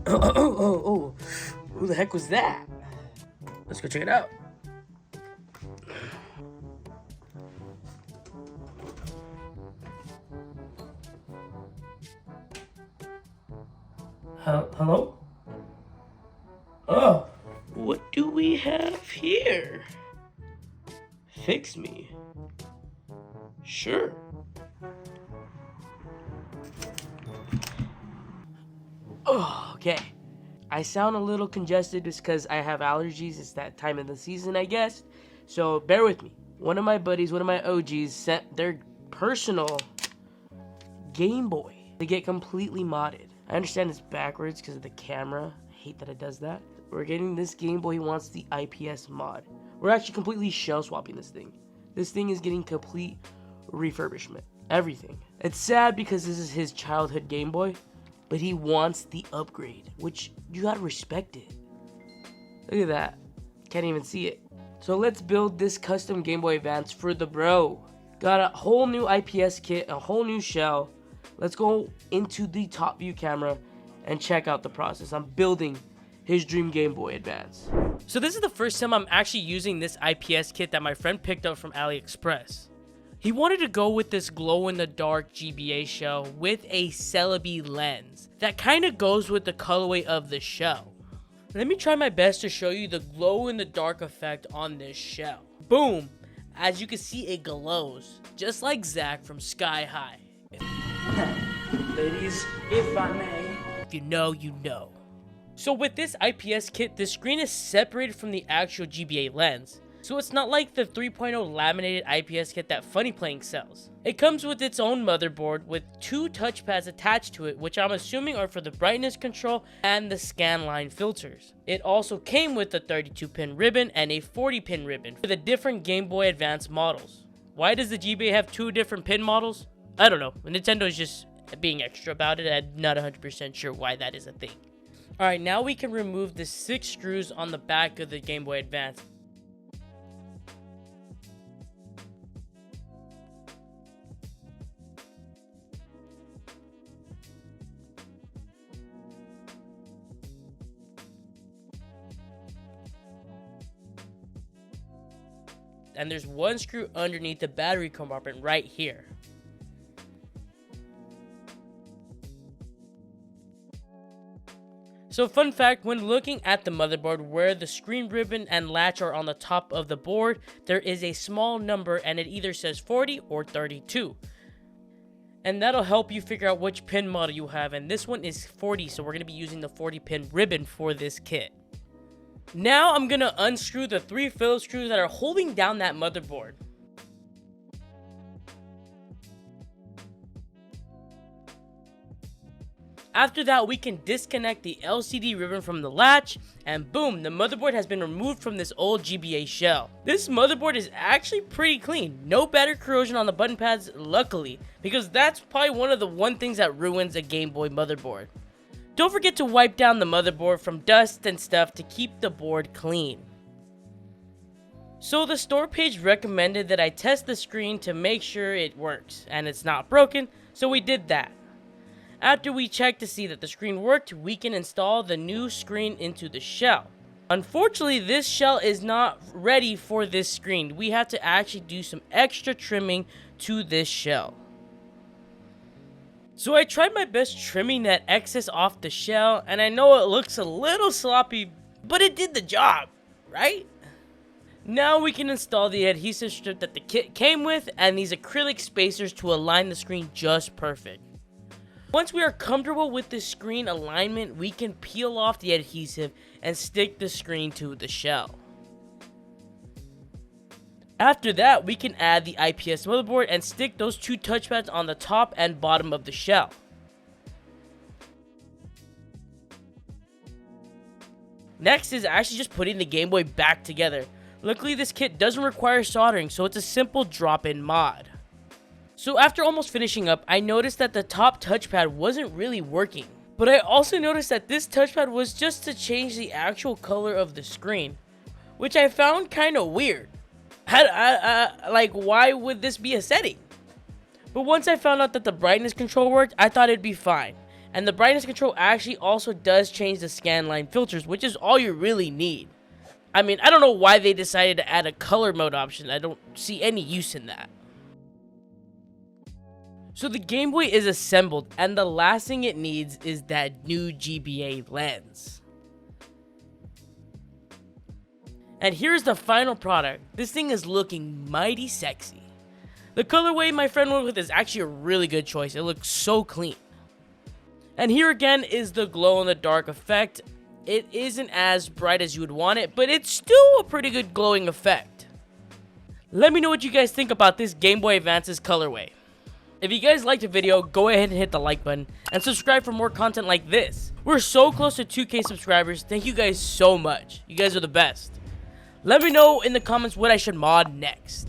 Oh, who the heck was that? Let's go check it out. Hello? Oh, what do we have here? Fix me. Sure. Oh, okay. I sound a little congested just because I have allergies. It's that time of the season, I guess. So bear with me. One of my buddies, one of my OGs, sent their personal Game Boy to get completely modded. I understand it's backwards because of the camera. I hate that it does that. We're getting this Game Boy. He wants the IPS mod. We're actually completely shell swapping this thing. This thing is getting complete refurbishment. Everything. It's sad because this is his childhood Game Boy, but he wants the upgrade, which you gotta respect it. Look at that. Can't even see it. So let's build this custom Game Boy Advance for the bro. Got a whole new IPS kit, a whole new shell. Let's go into the top view camera and check out the process. I'm building his dream Game Boy Advance. So this is the first time I'm actually using this IPS kit that my friend picked up from AliExpress. He wanted to go with this glow-in-the-dark GBA shell with a Celebi lens. That kind of goes with the colorway of the shell. Let me try my best to show you the glow-in-the-dark effect on this shell. Boom! As you can see, it glows, just like Zach from Sky High. Ladies, if I may. If you know, you know. So with this IPS kit, the screen is separated from the actual GBA lens. So it's not like the 3.0 laminated IPS kit that Funny Playing sells. It comes with its own motherboard with 2 touchpads attached to it, which I'm assuming are for the brightness control and the scanline filters. It also came with a 32-pin ribbon and a 40-pin ribbon for the different Game Boy Advance models. Why does the GBA have 2 different pin models? I don't know. Nintendo is just being extra about it. I'm not 100% sure why that is a thing. Alright, now we can remove the 6 screws on the back of the Game Boy Advance. And there's 1 screw underneath the battery compartment right here. So fun fact, when looking at the motherboard where the screen ribbon and latch are on the top of the board, there is a small number and it either says 40 or 32. And that'll help you figure out which pin model you have, and this one is 40, so we're going to be using the 40 pin ribbon for this kit. Now I'm going to unscrew the 3 Phillips screws that are holding down that motherboard. After that, we can disconnect the LCD ribbon from the latch, and boom, the motherboard has been removed from this old GBA shell. This motherboard is actually pretty clean. No battery corrosion on the button pads, luckily, because that's probably one of the things that ruins a Game Boy motherboard. Don't forget to wipe down the motherboard from dust and stuff to keep the board clean. So the store page recommended that I test the screen to make sure it works and it's not broken, so we did that. After we checked to see that the screen worked, we can install the new screen into the shell. Unfortunately, this shell is not ready for this screen. We have to actually do some extra trimming to this shell. So I tried my best trimming that excess off the shell, and I know it looks a little sloppy, but it did the job, right? Now we can install the adhesive strip that the kit came with and these acrylic spacers to align the screen just perfect. Once we are comfortable with the screen alignment, we can peel off the adhesive and stick the screen to the shell. After that, we can add the IPS motherboard and stick those 2 touchpads on the top and bottom of the shell. Next is actually just putting the Game Boy back together. Luckily, this kit doesn't require soldering, so it's a simple drop-in mod. So after almost finishing up, I noticed that the top touchpad wasn't really working. But I also noticed that this touchpad was just to change the actual color of the screen, which I found kind of weird. Like, why would this be a setting? But once I found out that the brightness control worked, I thought it'd be fine. And the brightness control actually also does change the scan line filters, which is all you really need. I mean, I don't know why they decided to add a color mode option. I don't see any use in that. So the Game Boy is assembled, and the last thing it needs is that new GBA lens. And here's the final product. This thing is looking mighty sexy. The colorway my friend went with is actually a really good choice. It looks so clean. And here again is the glow-in-the-dark effect. It isn't as bright as you would want it, but it's still a pretty good glowing effect. Let me know what you guys think about this Game Boy Advance's colorway. If you guys liked the video, go ahead and hit the like button and subscribe for more content like this. We're so close to 2K subscribers. Thank you guys so much. You guys are the best. Let me know in the comments what I should mod next.